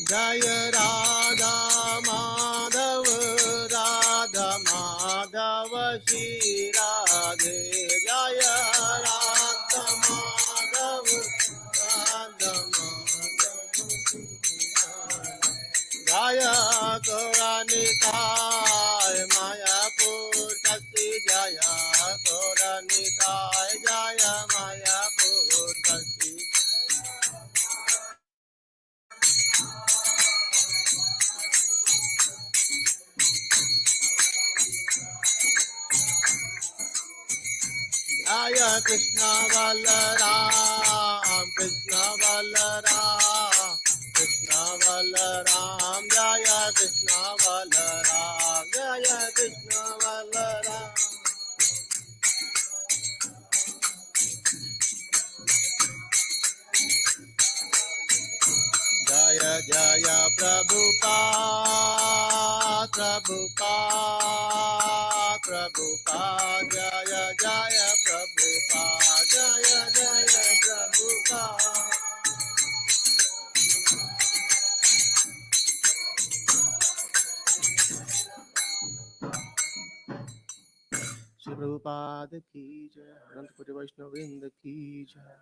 Jaya Radha Madhava Radha Madhava Shri Radhe Jaya Radha Madhava Radha Madhava Jaya Kṛṣṇa Mayapur Shakti Jaya Kṛṣṇa Jaya Mayapur Shakti Jaya Kṛṣṇa Balaram Kṛṣṇa Balaram Kṛṣṇa Balaram Jaya Kṛṣṇa Balaram Jaya Kṛṣṇa Balaram Jaya Jaya Prabhupada Prabhupada Prabhupada Jaya Jaya Prabhupada Jaya Jaya Prabhupada Shri Prabhupada ki jai Anantapuri Vaishnavrinda ki jai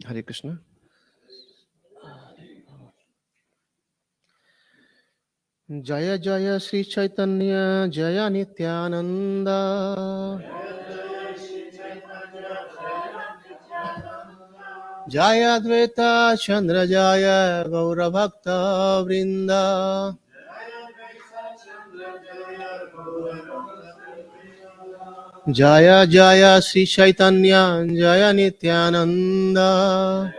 Hare Krishna. Jaya Jaya Sri Chaitanya Jaya Nityananda Jaya Advaita Chandra Jaya Gaura Bhakta Vrinda Jaya Jaya Sri Chaitanya Jaya Nityananda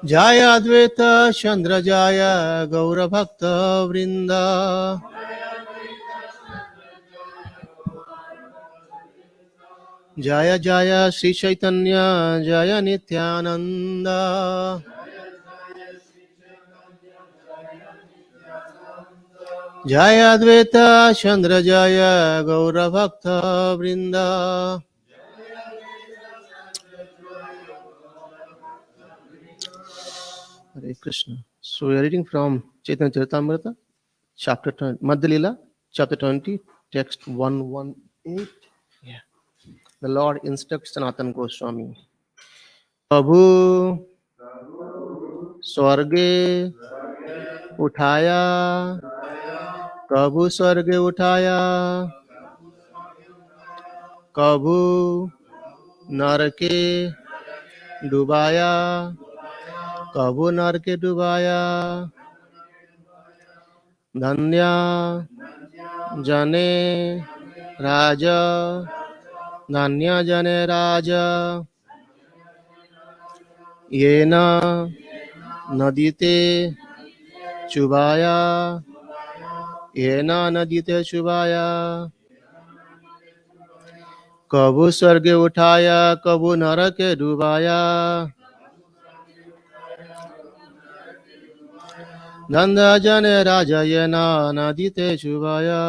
Jaya Advaita Chandra Jaya Gaura Bhakta Vrinda Jaya Jaya Sri Chaitanya Jaya Nityananda Jaya Advaita Chandra Jaya Gaura Bhakta Vrinda Hare Krishna. So we are reading from Chaitanya Charitamrita, chapter 20, Madhya Lila, chapter 20, text 118. Yeah. The Lord instructs Sanatana Goswami. Kabhu svarge uṭhāya kabhu svarge uṭhāya kabhu narake ḍubāya kabhu narake ḍubāya daṇḍya-jane rājā daṇḍya-jane rājā yena nadīte cubāya yena nadīte cubāya kabhu svarge uṭhāya kabhu narake ḍubāya daṇḍya-jane rājā yena nadīte cubāya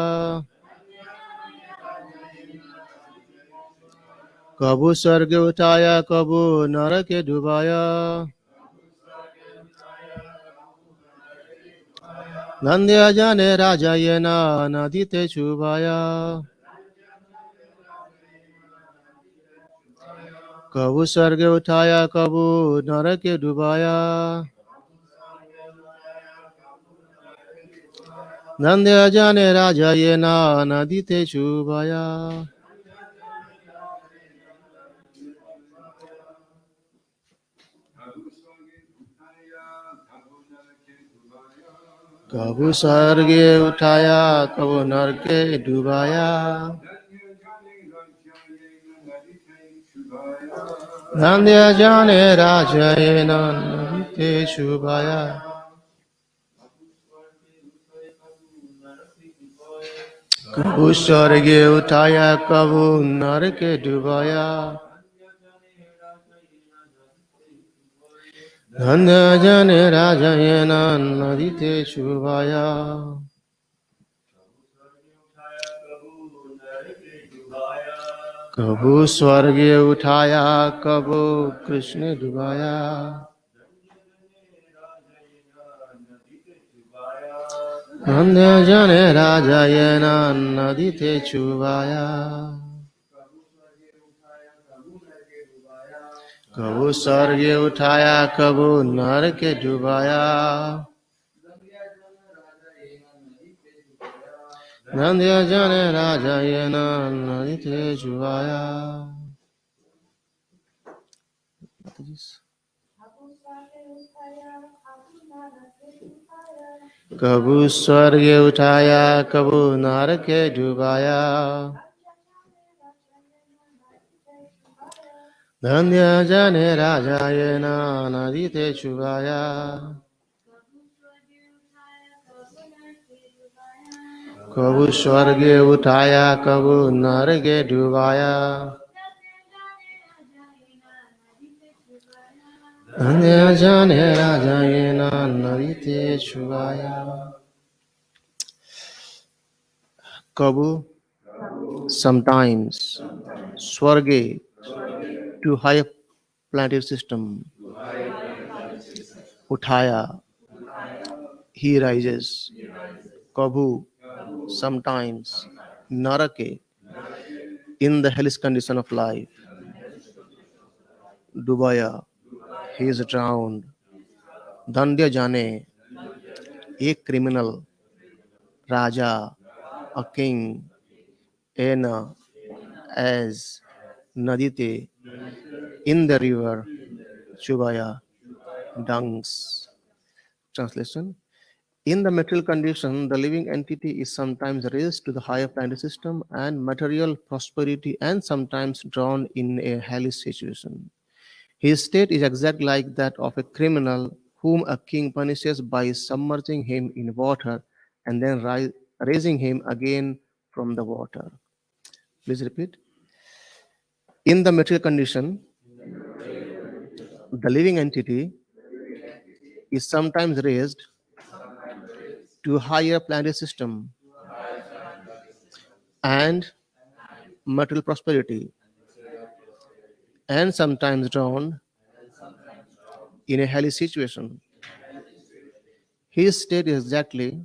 kabhu svarge uṭhāya kabhu narake ḍubāya daṇḍya-jane rājā yena nadīte cubāya kabhu svarge uṭhāya kabhu narake ḍubāya daṇḍya-jane rājā yena nadīte cubāya kabhu svarge uṭhāya kabhu narake ḍubāya daṇḍya-jane rājā yena nadīte cubāya kabhu svarge uṭhāya kabhu narake ḍubāya daṇḍya-jane rājā yena nadīte cubāya. kabhu svarge uṭhāya kabhu Kṛṣṇa ḍubāya. daṇḍya-jane rājā yena nadīte cubāya. kabhu svarge uṭhāya kabhu narake ḍubāya. daṇḍya-jane rājā yena nadīte cubāya. kabhu svarge uṭhāya kabhu narake ḍubāya. daṇḍya-jane rājā yena nadīte cubāya. kabhu svarge uṭhāya kabhu narake ḍubāya. daṇḍya-jane rājā yena nadīte cubāya. kabhu, sometimes. Svarge, to higher planetary system. Uṭhāya, he rises. kabhu, sometimes. Narake, in the hellish condition of life. ḍubāya, he is drowned. daṇḍya-jane, a criminal. rājā, a king. yena, as. nadīte, in the river. cubāya, dunks. Translation: in the material condition, the living entity is sometimes raised to the higher planetary system and material prosperity and sometimes drawn in a hellish situation. His state is exactly like that of a criminal whom a king punishes by submerging him in water and then raising him again from the water. Please repeat. In the material condition, the living entity is sometimes raised to higher planetary system and material prosperity, and sometimes drawn in a hellish situation. His state is exactly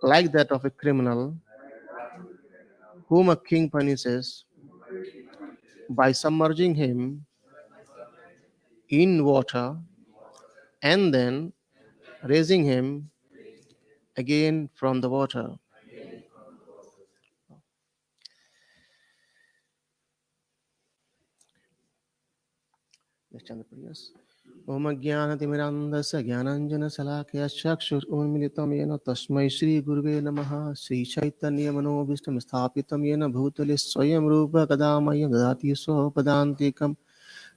like that of a criminal whom a king punishes by submerging him in water and then raising him again from the water. Let's chant the prayers. Om Jnana-timirandasya Jnananjana-salakaya Chakshur-unmilitam yena Tasmai Shri Gurve Namaha Shri Chaitanya Manobhishtam Sthapitam yena Bhutale Swayam Rupa Kadamayam Dadati Sopadantikam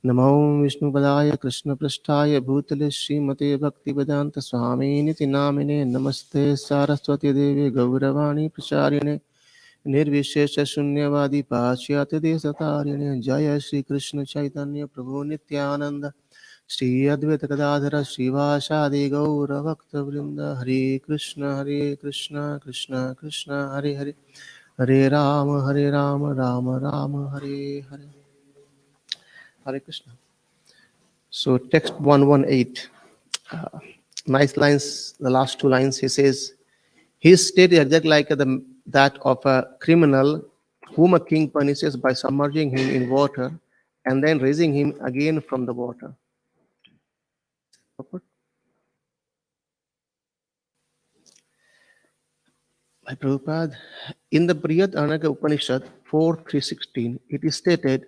Namo Vishnu Padaya Krishna Prasthaya Bhutale Srimate Bhakti Vedanta Swami Niti Namine Namaste Saraswati Devi Gauravani Pracharine Nirvishesha Shunyavadi Paschyate Desatarine Jaya Shri Krishna Chaitanya Prabhu Nityananda Shri Advaita Gadadhara Shivasadi Gaura Bhakta Vrinda Hare Krishna Krishna Krishna Hare Hare Hare Rama Rama Rama Hare Hare. Hare Krishna. So text 118. Nice lines, the last two lines. He says, his state is exactly like that of a criminal whom a king punishes by submerging him in water and then raising him again from the water. By Prabhupada, in the Bṛhad-āraṇyaka Upaniṣad 4.3.16, it is stated,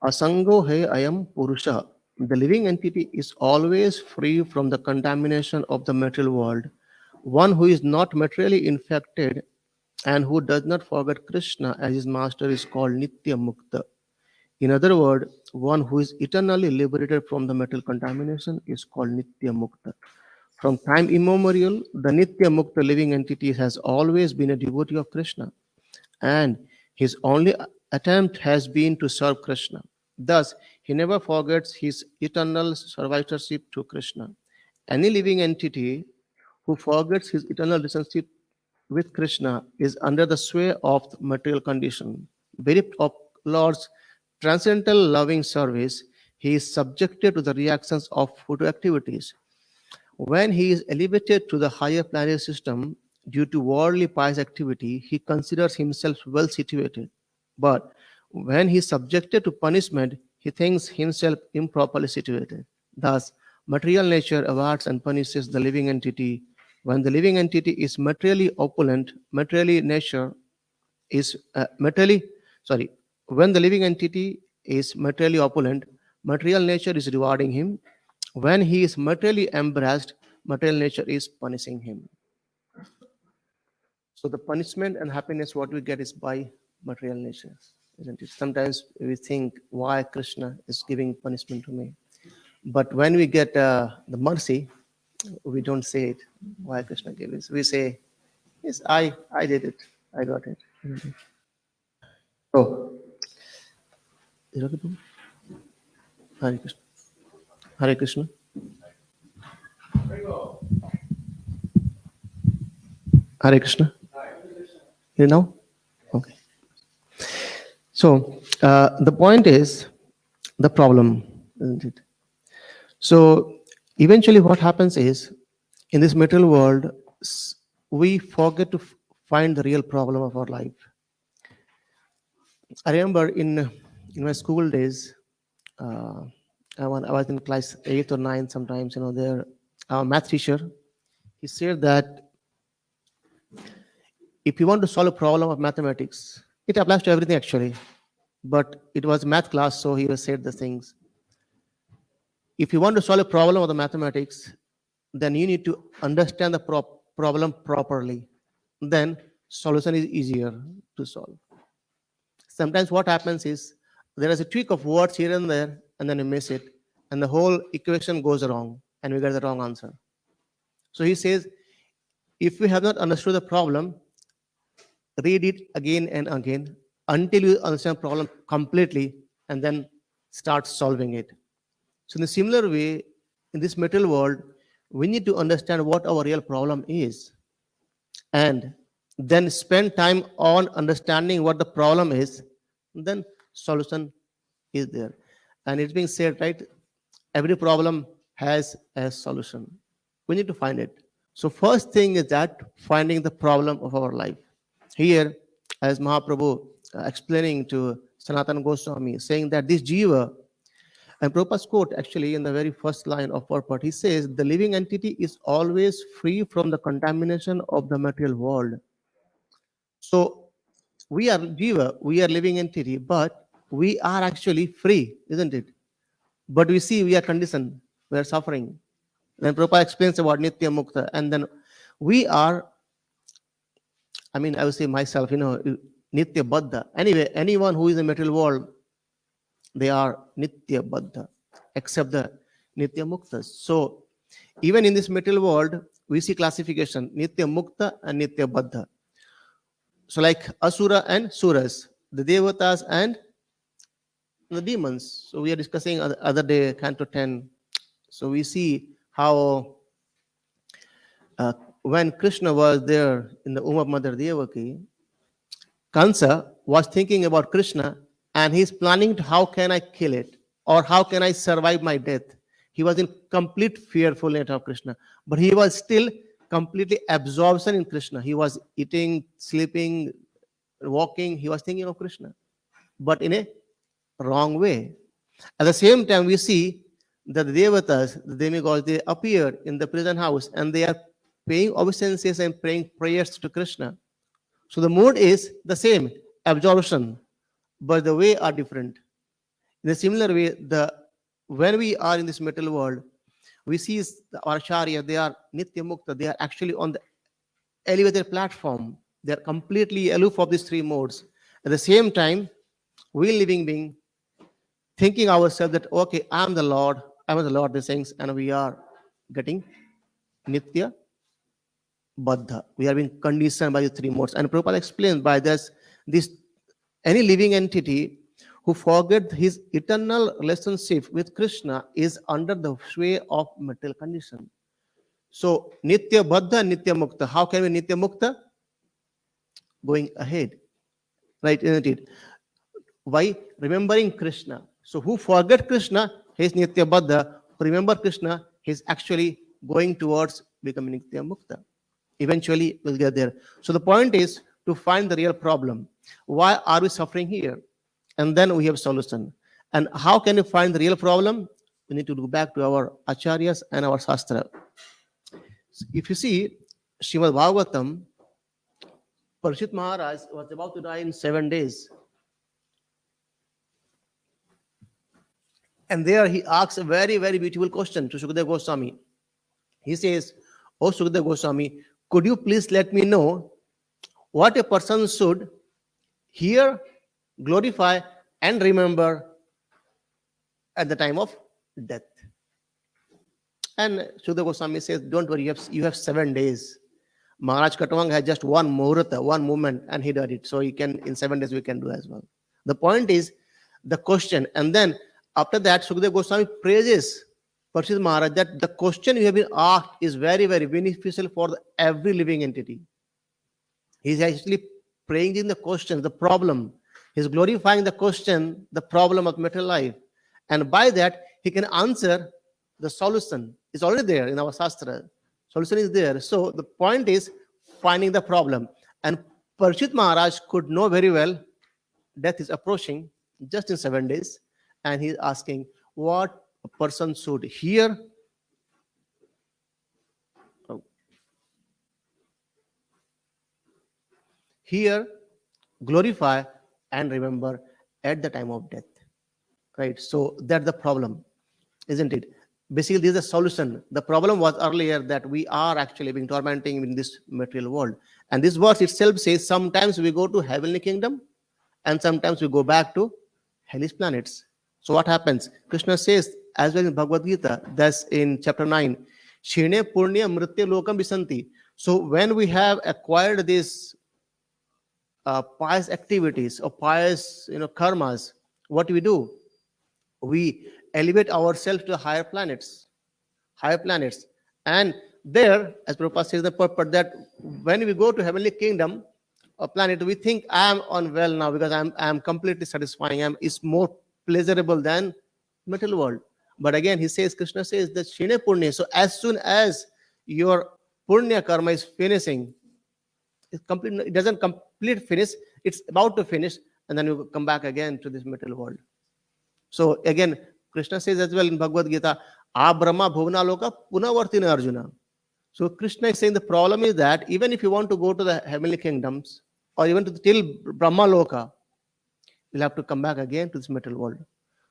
asaṅgo he ayaṁ puruṣaḥ. The living entity is always free from the contamination of the material world. One who is not materially infected and who does not forget Kṛṣṇa as his master is called nitya-mukta. In other words, one who is eternally liberated from the material contamination is called nitya-mukta. From time immemorial, the nitya-mukta living entity has always been a devotee of Kṛṣṇa, and his only attempt has been to serve Kṛṣṇa. Thus, He never forgets his eternal servitorship to Kṛṣṇa. Any living entity who forgets his eternal relationship with Kṛṣṇa is under the sway of the material condition. Bereft of Lord's transcendental loving service, he is subjected to the reactions of fruitive activities. When he is elevated to the higher planetary system due to worldly pious activity, he considers himself well situated. But when he is subjected to punishment, he thinks himself improperly situated. Thus, material nature awards and punishes the living entity. When the living entity is materially opulent, materially nature is when the living entity is materially opulent, material nature is rewarding him. When he is materially embarrassed, material nature is punishing him. So the punishment and happiness what we get is by material nature, isn't it? Sometimes we think, why Kṛṣṇa is giving punishment to me? But when we get the mercy, we don't say it, why Kṛṣṇa gave it. We say, yes, I did it. I got it. So, is that it? Hare Krishna. Hare Krishna. Hare Krishna. You know? Okay. So, the point is the problem, isn't it? So, eventually what happens is, in this material world, we forget to find the real problem of our life. I remember in my school days, I was in class 8 or 9 sometimes, our math teacher, he said that if you want to solve a problem of mathematics, it applies to everything actually, but it was math class, so he said the things. If you want to solve a problem of the mathematics, then you need to understand the problem properly. Then solution is easier to solve. Sometimes what happens is there is a tweak of words here and there, and then you miss it, and the whole equation goes wrong, and we get the wrong answer. So he says, if you have not understood the problem, read it again and again until you understand the problem completely, and then start solving it. So in a similar way, in this material world, we need to understand what our real problem is, and then spend time on understanding what the problem is, then solution is there. And it's being said, right, every problem has a solution. We need to find it. So first thing is that finding the problem of our life. Here, as Mahaprabhu explaining to Sanatana Goswami, saying that this jiva, and Prabhupada's quote actually in the very first line of Purport, he says, the living entity is always free from the contamination of the material world. So we are jiva, we are living entity, but we are actually free, isn't it? But we see we are conditioned, we are suffering. Then Prabhupada explains about nitya-mukta, and then we are, I would say myself, nitya-baddha. Anyway, anyone who is in the material world, they are nitya-baddha, except the nitya-muktas. So even in this material world, we see classification, nitya-mukta and nitya-baddha. So like asura and suras, the devatas and the demons. So we are discussing other day, Canto 10. So we see how when Kṛṣṇa was there in the womb of Mother Devaki, Kansa was thinking about Kṛṣṇa, and he's planning to how can I kill it, or how can I survive my death. He was in complete fearfulness of Kṛṣṇa, but he was still completely absorbed in Kṛṣṇa. He was eating, sleeping, walking. He was thinking of Kṛṣṇa, but in a wrong way. At the same time, we see that the devatas, the demigods, they appear in the prison house, and they are paying obeisances and praying prayers to Kṛṣṇa. So the mood is the same, absorption, but the way are different. In a similar way, when we are in this material world, we see our acharya, they are nitya-mukta, they are actually on the elevated platform. They are completely aloof of these three modes. At the same time, we living being thinking ourselves that, okay, I am the Lord, these things, and we are getting nitya baddha. We are being conditioned by the three modes. And Prabhupada explains by this any living entity who forget his eternal relationship with Krishna is under the sway of material condition. So, nitya-baddha and nitya-mukta. How can we nitya-mukta? Going ahead. Right, isn't it? Why? Remembering Krishna. So, who forget Krishna, he is nitya-baddha. Who remember Krishna, he is actually going towards becoming nitya-mukta. Eventually, we'll get there. So, the point is to find the real problem. Why are we suffering here? And then we have solution. And how can we find the real problem? We need to go back to our acharyas and our shastra. If you see Srimad Bhagavatam, Parikshit Maharaj was about to die in 7 days. And there he asks a very, very beautiful question to Sukadeva Goswami. He says, "Oh Sukadeva Goswami, could you please let me know what a person should hear, glorify, and remember at the time of death?" And Sukadeva Goswami says, "Don't worry, you have 7 days. Maharaj Katwang had just one muhurta, one moment, and he did it. So he can, in 7 days, we can do as well." The point is the question. And then after that, Sukadeva Goswami praises Parikshit Maharaj that the question you have been asked is very, very beneficial for every living entity. He's actually praising the question, the problem. He's glorifying the question, the problem of material life. And by that, he can answer the solution. It's already there in our Shastra. Solution is there. So the point is finding the problem. And Parikshit Maharaj could know very well death is approaching just in 7 days. And he's asking what a person should hear, glorify, and remember at the time of death. Right? So that's the problem, isn't it? Basically, this is a solution. The problem was earlier that we are actually being tormenting in this material world. And this verse itself says sometimes we go to heavenly kingdom and sometimes we go back to hellish planets. So what happens? Krishna says, as well in Bhagavad Gita, that's in chapter 9, Shine Purnya Mritya Lokam Visanti. So when we have acquired these pious activities or pious karmas, what do? We elevate ourselves to higher planets. And there, as Prabhupada says in the purport, that when we go to heavenly kingdom or planet, we think I am on well now because I am completely satisfying. It's more pleasurable than material world. But again, Krishna says that Shine Purnya. So as soon as your Purnya karma is finishing, it doesn't complete finish, it's about to finish, and then you come back again to this material world. So again, Krishna says as well in Bhagavad Gita, Brahma Bhuvana Loka Punavartina Arjuna. So Krishna is saying the problem is that even if you want to go to the heavenly kingdoms or even to till Brahma Loka, you'll have to come back again to this material world.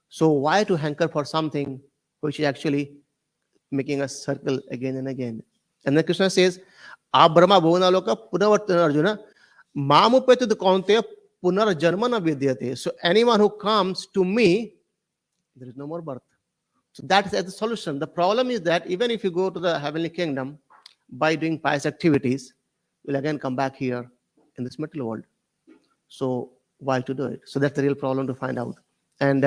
So why to hanker for something which is actually making us circle again and again? And then Krishna says, Brahma Bhuvana Loka Punavartina Arjuna, Mamupetu Kaunteya Punar Janmana Vidyate. So anyone who comes to me, there is no more birth. So that is the solution. The problem is that even if you go to the heavenly kingdom by doing pious activities, you'll again come back here in this material world. So why to do it? So that's the real problem to find out. And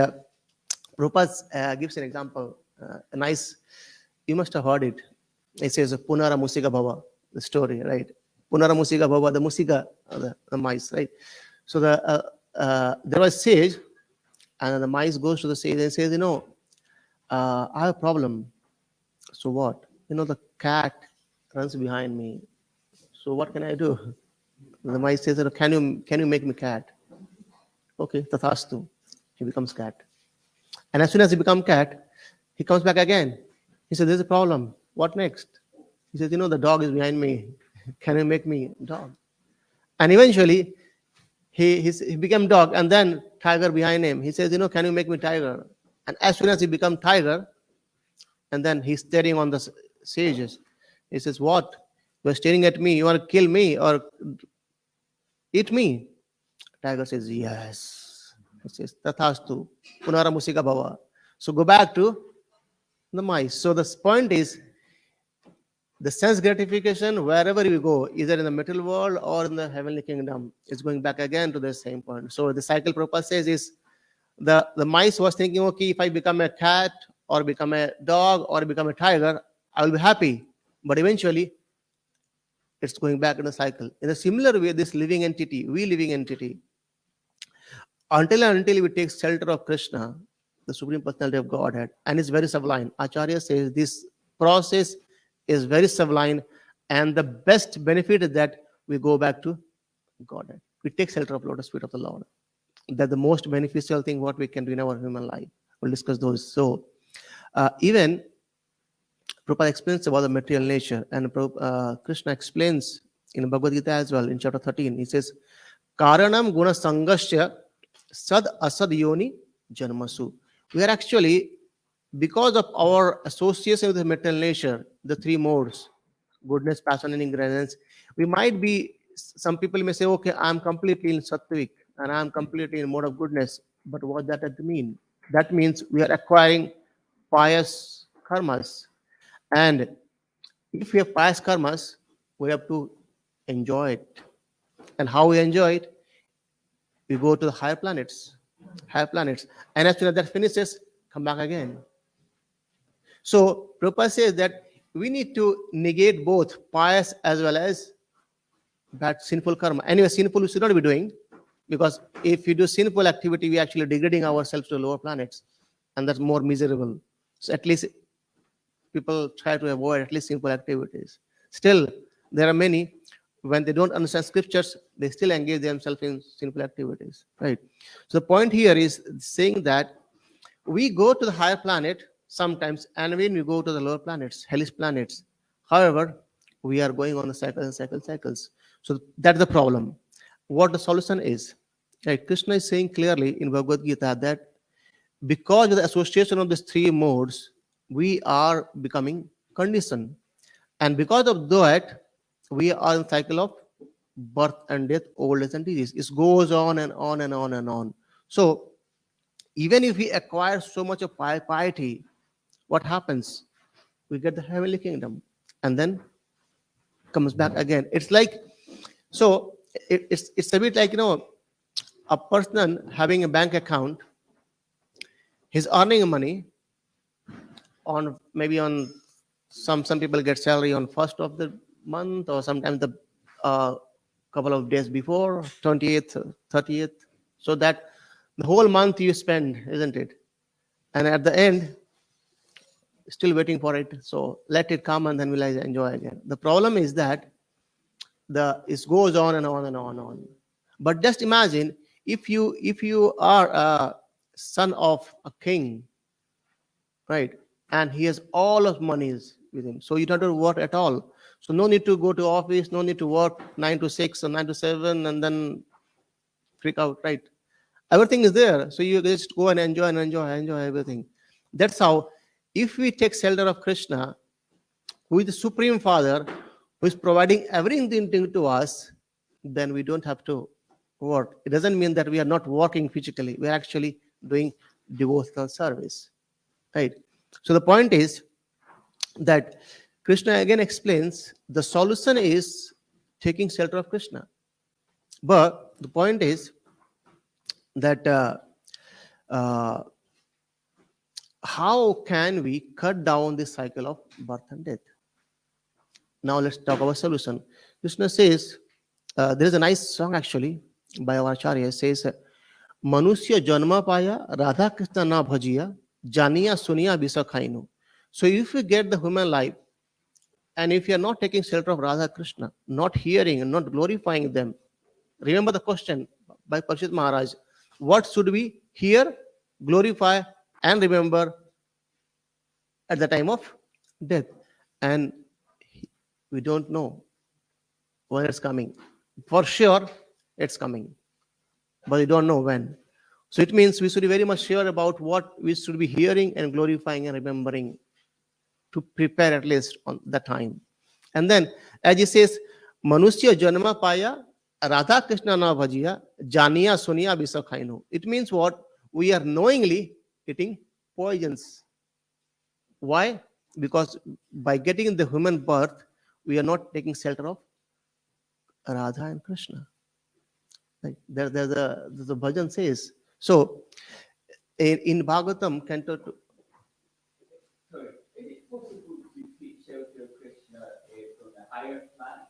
Prabhupada gives an example, a nice, you must have heard it. It says Punara Musika Bhava, the story, right? Punara Musika Bhava, the Musika, the mice, right? So there was sage, and the mice goes to the sage and says, I have a problem. So what? The cat runs behind me. So what can I do? The mice says, can you make me cat? Okay, tathastu. He becomes cat. And as soon as he becomes cat, he comes back again. He says, there's a problem. What next? He says, the dog is behind me. Can you make me dog? And eventually, he became dog, and then tiger behind him. He says, can you make me tiger? And as soon as he becomes tiger, and then he's staring on the sages. He says, what? You're staring at me. You want to kill me or eat me? Tiger says, yes. He says, tathastu, punara musika bhava. So go back to the mice. So the point is, the sense gratification, wherever you go, either in the material world or in the heavenly kingdom, is going back again to the same point. So the cycle Prabhupada says is, The mice was thinking, okay, if I become a cat or become a dog or become a tiger, I will be happy. But eventually, it's going back in a cycle. In a similar way, this living entity, we living entity, until we take shelter of Kṛṣṇa, the Supreme Personality of Godhead, and it's very sublime. Acharya says this process is very sublime, and the best benefit is that we go back to Godhead. We take shelter of lotus feet of the Lord. That's the most beneficial thing what we can do in our human life. We'll discuss those. So, even Prabhupada explains about the material nature, and Kṛṣṇa explains in Bhagavad Gita as well in chapter 13. He says, Karanam guna sangasya sad asad yoni janmasu. We are actually, because of our association with the material nature, the three modes, goodness, passion, and ignorance, we might be, some people may say, okay, I'm completely in sattvic and I'm completely in mode of goodness. But what does that mean? That means we are acquiring pious karmas. And if we have pious karmas, we have to enjoy it. And how we enjoy it? We go to the higher planets. And as soon as that finishes, come back again. So Prabhupada says that we need to negate both pious as well as bad sinful karma. Anyway, sinful we should not be doing, because if you do sinful activity, we are actually degrading ourselves to lower planets, and that's more miserable. So at least people try to avoid at least sinful activities. Still, there are many, when they don't understand scriptures, they still engage themselves in sinful activities, right? So the point here is saying that we go to the higher planet sometimes, and when we go to the lower planets, hellish planets, however, we are going on the cycles. So that's the problem. What the solution is, right? Kṛṣṇa is saying clearly in Bhagavad Gita that because of the association of these three modes, we are becoming conditioned. And because of that, we are in cycle of birth and death, old age and disease. It goes on and on and on and on. So even if we acquire so much of piety, what happens? We get the heavenly kingdom and then comes back again. It's like, so it's a bit like, a person having a bank account, he's earning money on, maybe on some people get salary on first of the month, or sometimes the couple of days before, 28th, 30th, so that the whole month you spend, isn't it? And at the end, still waiting for it. So let it come and then we'll enjoy again. The problem is that it goes on and on and on and on. But just imagine if you are a son of a king, right? And he has all of monies with him. So you don't have to work at all. So no need to go to office, no need to work 9 to 6 or 9 to 7 and then freak out, right? Everything is there. So you just go and enjoy everything. That's how, if we take shelter of Kṛṣṇa, who is the Supreme Father, who is providing everything to us, then we don't have to work. It doesn't mean that we are not working physically. We are actually doing devotional service, right? So the point is that Kṛṣṇa again explains the solution is taking shelter of Kṛṣṇa. But the point is that how can we cut down this cycle of birth and death? Now let's talk about solution. Kṛṣṇa says, there is a nice song actually by our Acharya. It says, Manusya janma paya, Radha Kṛṣṇa na bhajiya, janiya suniya bisa khainu. So if you get the human life, and if you are not taking shelter of Radha Kṛṣṇa, not hearing and not glorifying them, remember the question by Parikshit Maharaj, what should we hear, glorify, and remember at the time of death? And we don't know when it's coming. For sure, it's coming, but we don't know when. So it means we should be very much sure about what we should be hearing and glorifying and remembering to prepare at least on the time. And then, as he says, Manusya janma paya, Radha Kṛṣṇa na bhajiya, janiya suniya bisa khainu. It means what? We are knowingly eating poisons. Why? Because by getting the human birth, we are not taking shelter of Radha and Kṛṣṇa. Like there's a bhajan says. So In Bhagavatam, Canto 2. Sorry, is it possible to seek shelter of Kṛṣṇa from the higher planet?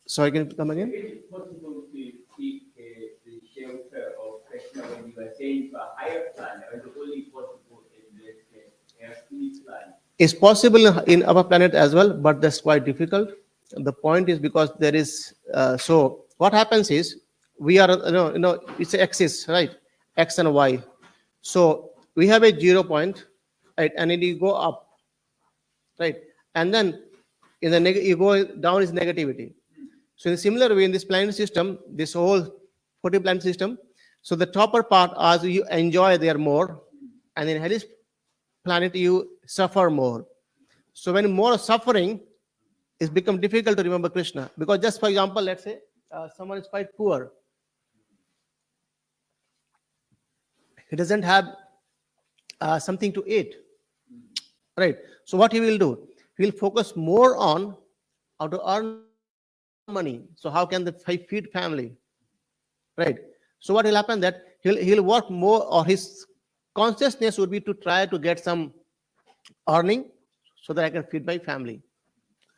Sorry, can you come again? Is it possible to seek the shelter of Kṛṣṇa when you are saying to a higher planet, or is it only possible in this earthly planet? It's possible in our planet as well, but that's quite difficult. The point is because there is so what happens is we are it's an axis, right? X and Y. So we have a 0 point, right, and then you go up, right, and then in the you go down is negativity. So in a similar way, in this planet system, this whole 40 planet system, so the topper part as you enjoy there more, and in hellish planet you suffer more. So when more suffering, it's become difficult to remember Kṛṣṇa, because just for example, let's say someone is quite poor. He doesn't have something to eat, right? So what he will do? He will focus more on how to earn money. So how can the feed family, right? So what will happen that he'll work more, or his consciousness would be to try to get some earning so that I can feed my family,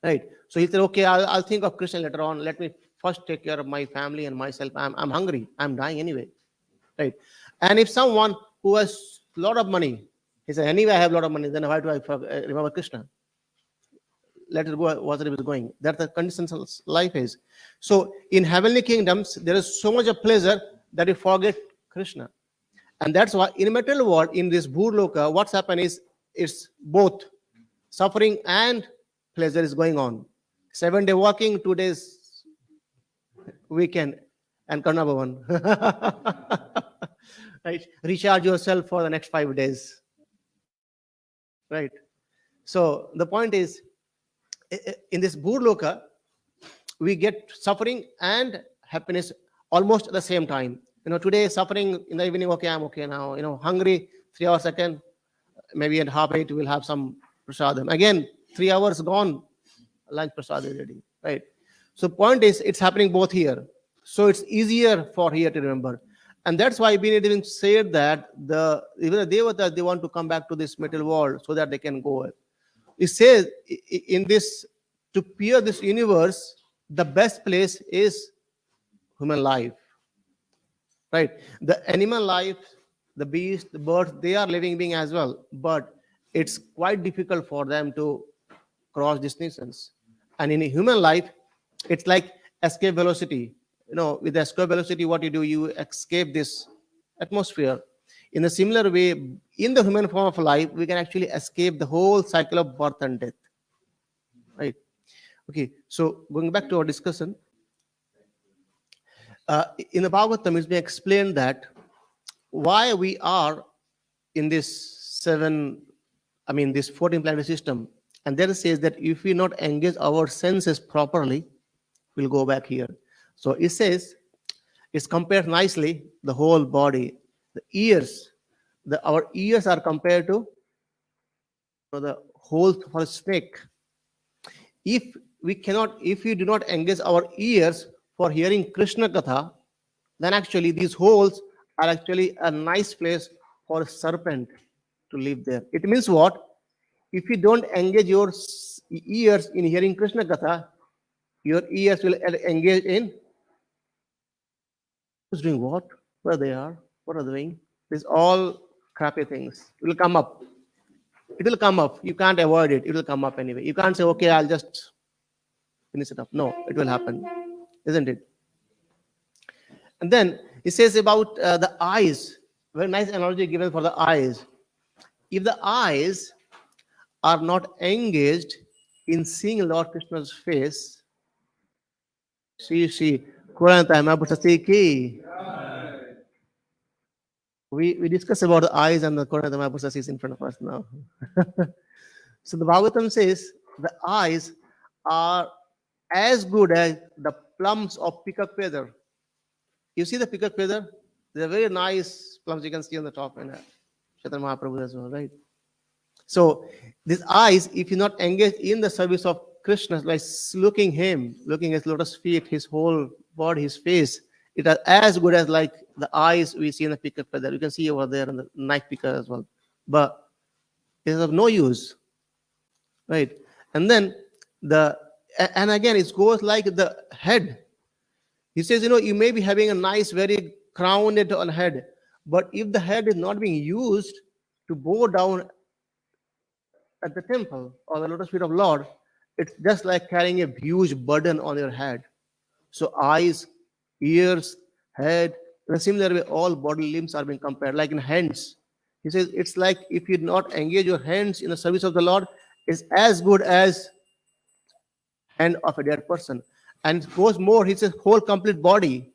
right? So he said, okay, I'll think of Kṛṣṇa later on. Let me first take care of my family and myself. I'm hungry. I'm dying anyway, right? And if someone who has a lot of money, he said, anyway, I have a lot of money, then why do I remember Kṛṣṇa? Let it go, whatever it is going. That's the conditions of life is. So in heavenly kingdoms, there is so much of pleasure that you forget Kṛṣṇa. And that's why in material world, in this Bṛhad-āraṇyaka, what's happened is it's both suffering and pleasure is going on. 7 day working, 2 days weekend, and Karna Bhavan. Right? Recharge yourself for the next 5 days. Right? So the point is, in this Bṛhad-āraṇyaka, we get suffering and happiness almost at the same time. Today suffering, in the evening, okay, I'm okay now. Hungry, 3 hours second, maybe at 7:30 we'll have some prasadam. Again, 3 hours gone, lunch prasad is ready, right? So point is, it's happening both here. So it's easier for here to remember. And that's why we even said that even the devatas, they want to come back to this material world so that they can go. It says in this, to peer this universe, the best place is human life, right? The animal life, the beast, the birds, they are living beings as well, but it's quite difficult for them to cross distances. And in a human life, it's like escape velocity. With escape velocity, what you do, you escape this atmosphere. In a similar way, in the human form of life, we can actually escape the whole cycle of birth and death, right? Okay, so going back to our discussion, in the Bhagavatam, it's been explained that why we are in this this 14 planet system. And there it says that if we not engage our senses properly, we'll go back here. So it says, it's compared nicely, the whole body, the ears, our ears are compared to the hole for a snake. If we do not engage our ears for hearing Kṛṣṇa Katha, then actually these holes are actually a nice place for a serpent to live there. It means what? If you don't engage your ears in hearing Kṛṣṇa Katha, your ears will engage in who's doing what, where they are, what are they doing. These all crappy things. It will come up. It will come up. You can't avoid it. It will come up anyway. You can't say, okay, I'll just finish it up. No, it will happen. Isn't it? And then it says about the eyes. Very nice analogy given for the eyes. If the eyes are not engaged in seeing Lord Krishna's face, we discuss about the eyes, and the Kṛṣṇa is in front of us now. So the Bhagavatam says the eyes are as good as the plums of peacock feather. You see the peacock feather? They're very nice plums you can see on the top, and Chaitanya Mahaprabhu as well, right? So these eyes, if you're not engaged in the service of Krishna, like looking his lotus feet, his whole body, his face, It is as good as like the eyes we see in the picker feather. You can see over there in the knife picker as well. But it is of no use, right? And then and again, it goes like the head. He says, you may be having a nice, very crowned on head, but if the head is not being used to bow down at the temple or the lotus feet of Lord, it's just like carrying a huge burden on your head. So eyes, ears, head, in a similar way, all body limbs are being compared, like in hands. He says it's like if you not engage your hands in the service of the Lord, it's as good as hand of a dead person. And it goes more, he says whole complete body.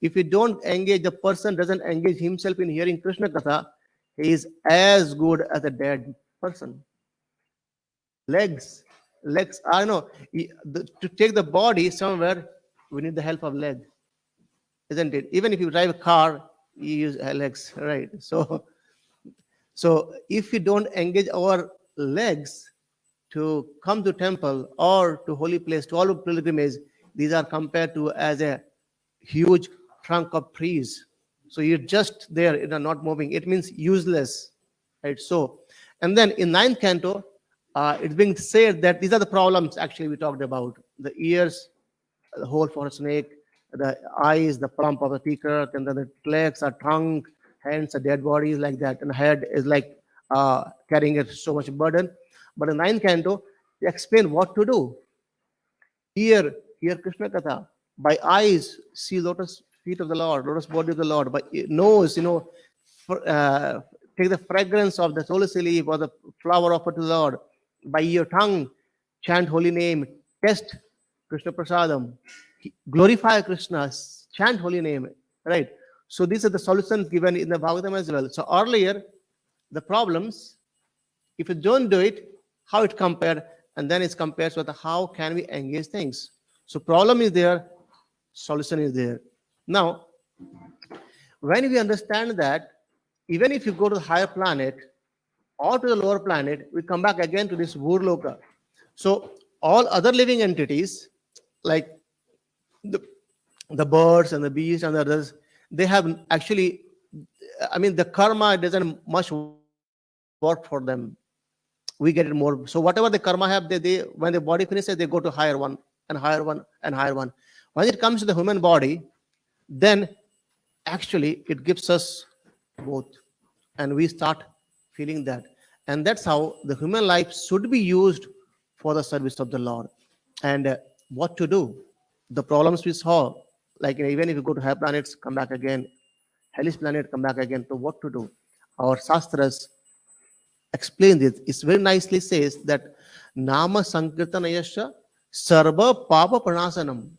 If you don't engage, the person doesn't engage himself in hearing Krishna Katha, he is as good as a dead person. Legs are to take the body somewhere, we need the help of leg, isn't it? Even if you drive a car, you use legs, right? So if we don't engage our legs to come to temple or to holy place, to all pilgrimage, these are compared to as a huge trunk of trees. So you're just there, you're not moving. It means useless, right? So, and then in ninth canto, it's being said that these are the problems actually we talked about: the ears, the hole for a snake, the eyes, the plump of the peacock, and then the legs are trunk, hands are dead bodies like that, and head is like carrying so much burden. But in ninth canto, they explain what to do. Hear Krishna Katha. By eyes, see lotus feet of the Lord, lotus body of the Lord. By nose, take the fragrance of the tulsi leaf or the flower offered to the Lord. By your tongue, chant holy name, test Krishna Prasadam, glorify Krishna, chant holy name, right? So these are the solutions given in the Bhagavatam as well. So earlier, the problems, if you don't do it, how it compared, and then it's compared with how can we engage things. So problem is there, solution is there. Now, when we understand that, even if you go to the higher planet or to the lower planet, we come back again to this Burloka. So all other living entities, like the birds and the beasts and the others, they have actually, the karma doesn't much work for them. We get it more. So whatever the karma have, they when the body finishes, they go to higher one and higher one and higher one. When it comes to the human body, then actually it gives us both, and we start feeling that. And that's how the human life should be used for the service of the Lord. And what to do? The problems we saw, like even if you go to higher planets, come back again, hellish planet, come back again. So what to do? Our Shastras explain this. It very nicely says that Nama Sankirtanayasya Sarva Papa Pranasanam.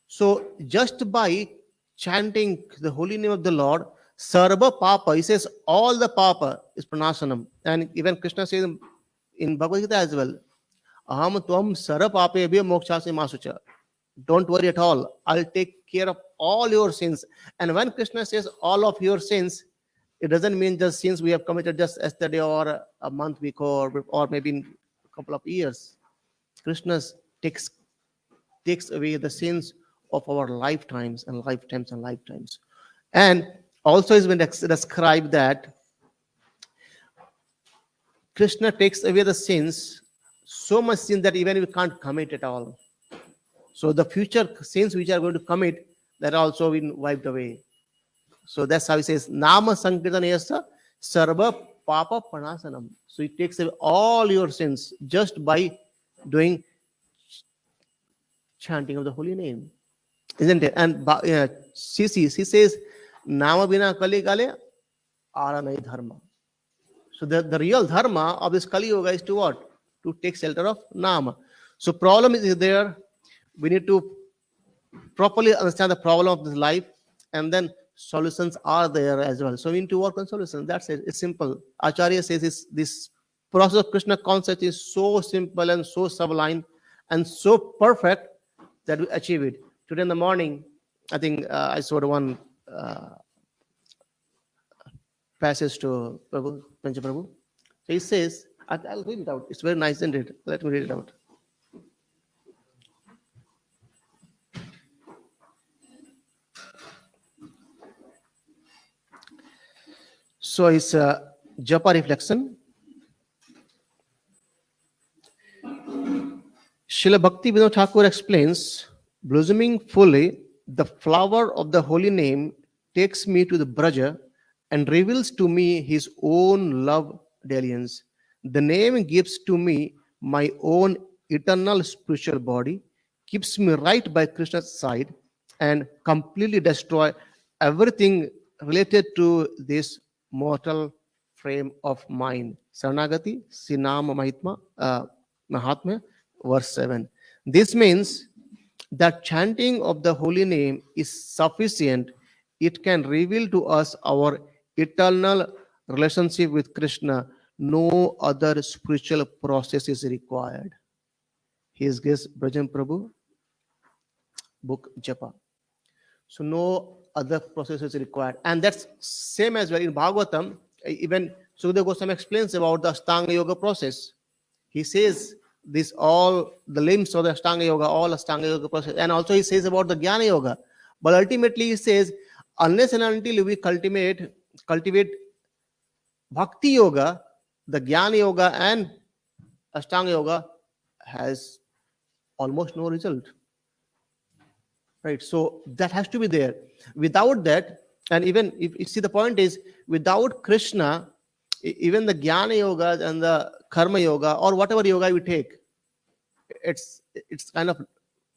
So just by chanting the holy name of the Lord, Sarva Papa, he says all the Papa is Pranasanam. And even Krishna says in Bhagavad Gita as well, Aham Tvam Sarva Papebhyo Mokshase Masucha. Don't worry at all. I'll take care of all your sins. And when Krishna says all of your sins, it doesn't mean just sins we have committed just yesterday or a month before or maybe in a couple of years. Krishna takes away the sins of our lifetimes and lifetimes and lifetimes. And also has been described that Krishna takes away the sins, so much sin that even we can't commit at all. So the future sins which are going to commit, that are also been wiped away. So that's how he says, Nama Sankirtanayasya Sarva Papa Panasanam. So he takes away all your sins just by doing chanting of the holy name. Isn't it? And CC says, Nama Bina Kali Kale Aranai Dharma. So the real dharma of this Kali Yoga is to what? To take shelter of Nama. So problem is there. We need to properly understand the problem of this life, and then solutions are there as well. So we need to work on solutions. That's it. It's simple. Acharya says this process of Krishna concept is so simple and so sublime and so perfect that we achieve it. Today in the morning, I think I saw the one passage to Prabhu, Pancha Prabhu. So he says, I'll read it out. It's very nice, isn't it? Let me read it out. So it's a japa reflection. Srila Bhakti Vinod Thakur explains, blossoming fully, the flower of the holy name takes me to the Braja and reveals to me his own love dalliance. The name gives to me my own eternal spiritual body, keeps me right by Krishna's side, and completely destroy everything related to this mortal frame of mind. Saranagati, Sinama Mahatmya, verse 7. This means that chanting of the holy name is sufficient. It can reveal to us our eternal relationship with Krishna. No other spiritual process is required. His guest Brajan Prabhu, book Japa. So no other process is required. And that's same as well in Bhagavatam. Even Sukadeva Goswami explains about the Ashtanga Yoga process. He says this all the limbs of the Ashtanga Yoga, all Ashtanga Yoga process. And also he says about the Jnana Yoga. But ultimately he says, unless and until we cultivate Bhakti Yoga, the Jnana Yoga and Ashtanga Yoga has almost no result. Right, so that has to be there. Without that, and even if you see, the point is, without Krishna, even the Jnana Yoga and the Karma Yoga or whatever yoga we take, it's kind of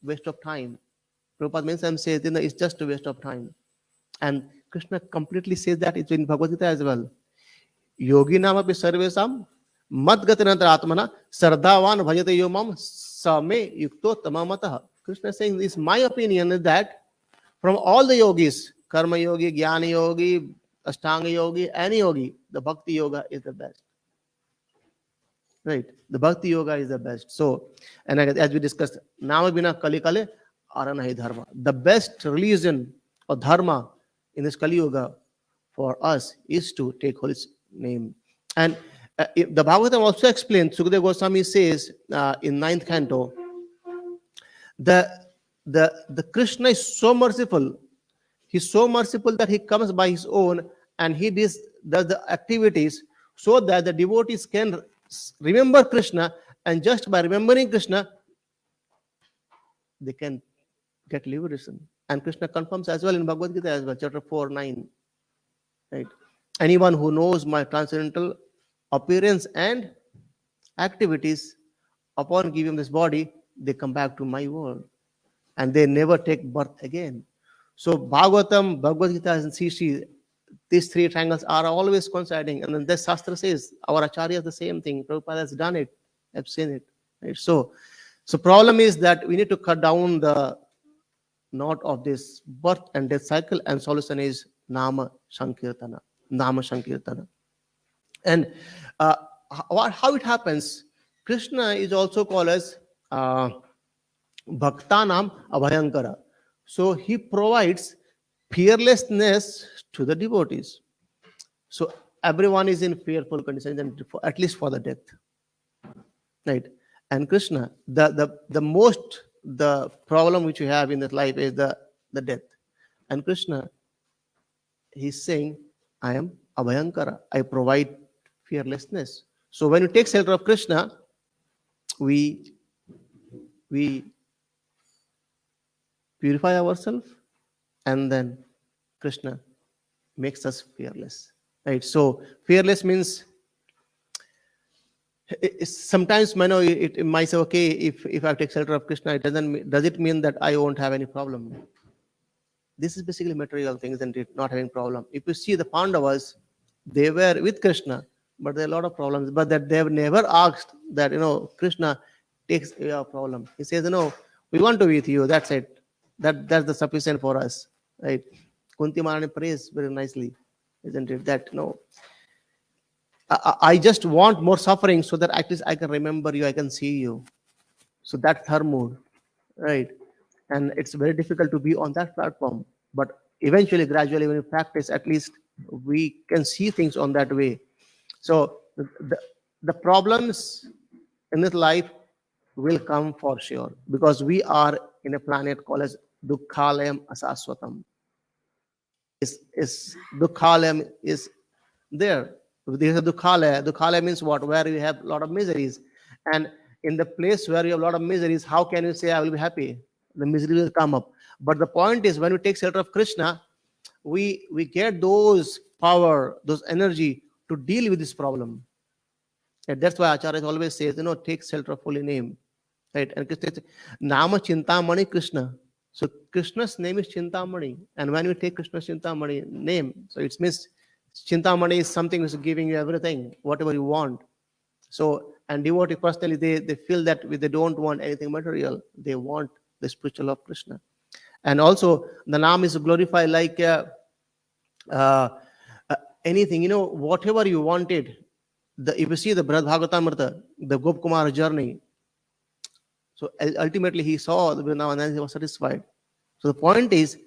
waste of time. Prabhupada means I'm saying it's just a waste of time. And Krishna completely says that it's in Bhagavad Gita as well. Yogi nama pi sarvesam mad gatinanta atmana sardhavan bhajate yomam same yukto tamamatah. Krishna is saying, this my opinion is that from all the yogis, karma yogi, jnana yogi, ashtanga yogi, any yogi, the bhakti yoga is the best. Right, the bhakti yoga is the best. So, and as we discussed, nama bina kali kale aranahi dharma. The best religion or dharma in this Kali Yoga for us is to take holy name. And the Bhagavatam also explains, Sukadeva Goswami says in 9th canto, the Krishna is so merciful. He's so merciful that he comes by his own and he does the activities so that the devotees can remember Krishna, and just by remembering Krishna, they can get liberation. And Krishna confirms as well in Bhagavad Gita as well, chapter 4:9. Right? Anyone who knows my transcendental appearance and activities, upon giving this body, they come back to my world and they never take birth again. So Bhagavatam, Bhagavad Gita, and CC, these three triangles are always coinciding. And then the Shastra says, our Acharya is the same thing. Prabhupada has done it. I've seen it. Right? So problem is that we need to cut down the knot of this birth and death cycle, and solution is Nama Sankirtana. Nama Sankirtana. And how it happens, Krishna is also called as Bhaktanam Abhayankara. So he provides fearlessness to the devotees. So everyone is in fearful conditions, and at least for the death. Right? And Krishna, the problem which you have in this life is the death. And Krishna, he's saying, I am Abhayankara. I provide fearlessness. So when you take shelter of Krishna, we purify ourselves, and then Krishna makes us fearless. Right? So fearless means, sometimes it might say, okay, if I take shelter of Krishna, does it mean that I won't have any problem? This is basically material things, isn't it? Not having problem. If you see the Pandavas, they were with Krishna, but there are a lot of problems. But that they have never asked that, Krishna takes away our problem. He says, we want to be with you. That's it. That's the sufficient for us. Right? Kunti Maharani prays very nicely, isn't it? That I just want more suffering so that at least I can remember you, I can see you. So that's her mood, right? And it's very difficult to be on that platform. But eventually, gradually, when you practice, at least we can see things on that way. So the problems in this life will come for sure, because we are in a planet called as Dukkhalayam Asaswatam. Dukkhalayam is there. There is a dukhalaya. Dukhalaya means what? Where you have a lot of miseries. And in the place where you have a lot of miseries, how can you say, I will be happy? The misery will come up. But the point is, when we take shelter of Kṛṣṇa, we get those power, those energy to deal with this problem. And that's why Acharya always says, take shelter of holy name. Right? And Krishna says, Nama Chintamani Kṛṣṇa. So Krishna's name is Chintamani. And when you take Krishna's Chintamani name, so it means Chintamani is something which is giving you everything, whatever you want. So, and devotee personally, they feel that they don't want anything material. They want the spiritual of Kṛṣṇa. And also, the Nam is glorified like anything, whatever you wanted. If you see the Bṛhad-āraṇyaka, the Gopkumar journey, so ultimately he saw the Vrindavan and he was satisfied. So the point is,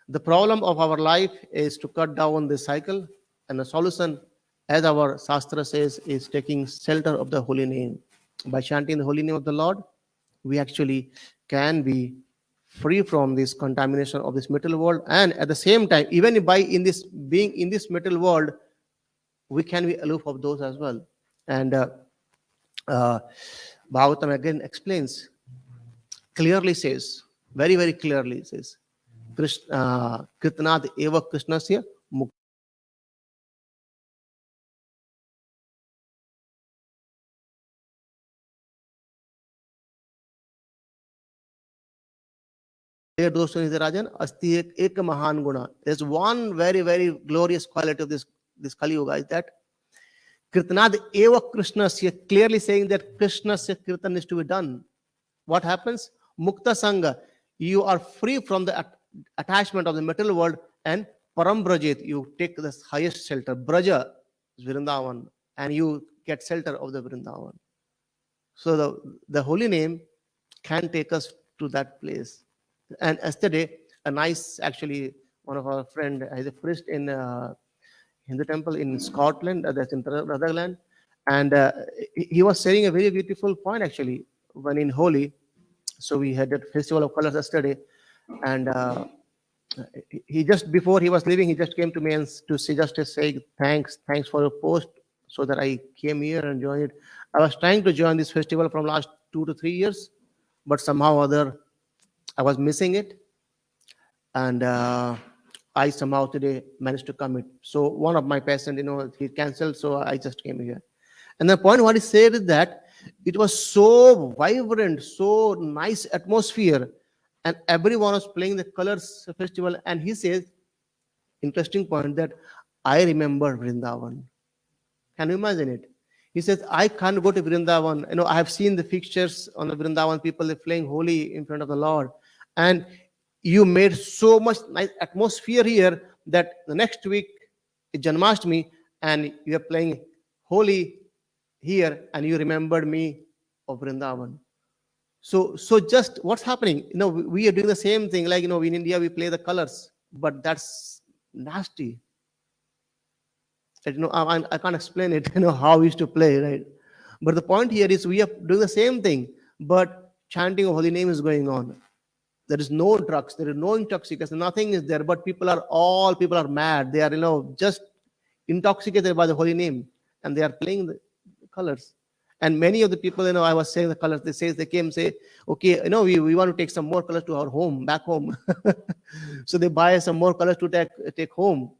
the problem of our life is to cut down the cycle, and the solution, as our Shastra says, is taking shelter of the holy name. By chanting the holy name of the Lord, we actually can be free from this contamination of this material world, and at the same time, even by being in this material world, we can be aloof of those as well. And Bhagavatam again explains, clearly says, very, very clearly says, Kirtanad eva Krishnasya mukta. Ek mahan guna. There's one very, very glorious quality of this Kali Yuga, is that Kirtanad eva Krishnasya, clearly saying that Krishnasya Kirtan is to be done. What happens? Mukta Sangha, you are free from the attachment of the material world, and Param Brajit, you take the highest shelter. Braja is Vrindavan, and you get shelter of the Vrindavan. So the holy name can take us to that place. And yesterday, actually, one of our friend is a priest in Hindu temple in Scotland, that's in Rutherland, and he was saying a very beautiful point actually, when in Holi. So we had a festival of colors yesterday, and he just, before he was leaving, he just came to me and to say thanks for your post, so that I came here and joined it. I was trying to join this festival from last 2 to 3 years, but somehow or other I was missing it, and I somehow today managed to commit. So one of my patients, he cancelled, so I just came here. And the point what he said is that it was so vibrant, so nice atmosphere, and everyone was playing the colors festival. And he says, interesting point, that I remember Vrindavan. Can you imagine it? He says, I can't go to Vrindavan. I have seen the pictures on the Vrindavan, people are playing holy in front of the Lord. And you made so much nice atmosphere here that the next week is Janmashtami, and you are playing holy here, and you remembered me of Vrindavan. So just what's happening? We are doing the same thing. Like, in India, we play the colors, but that's nasty. I can't explain it, how we used to play, right? But the point here is we are doing the same thing, but chanting of holy name is going on. There is no drugs, there is no intoxication, nothing is there, but people are mad. They are, just intoxicated by the holy name, and they are playing the colors. And many of the people, I was saying the colors, they came, say, okay, we want to take some more colors to our home, back home. So they buy some more colors to take home.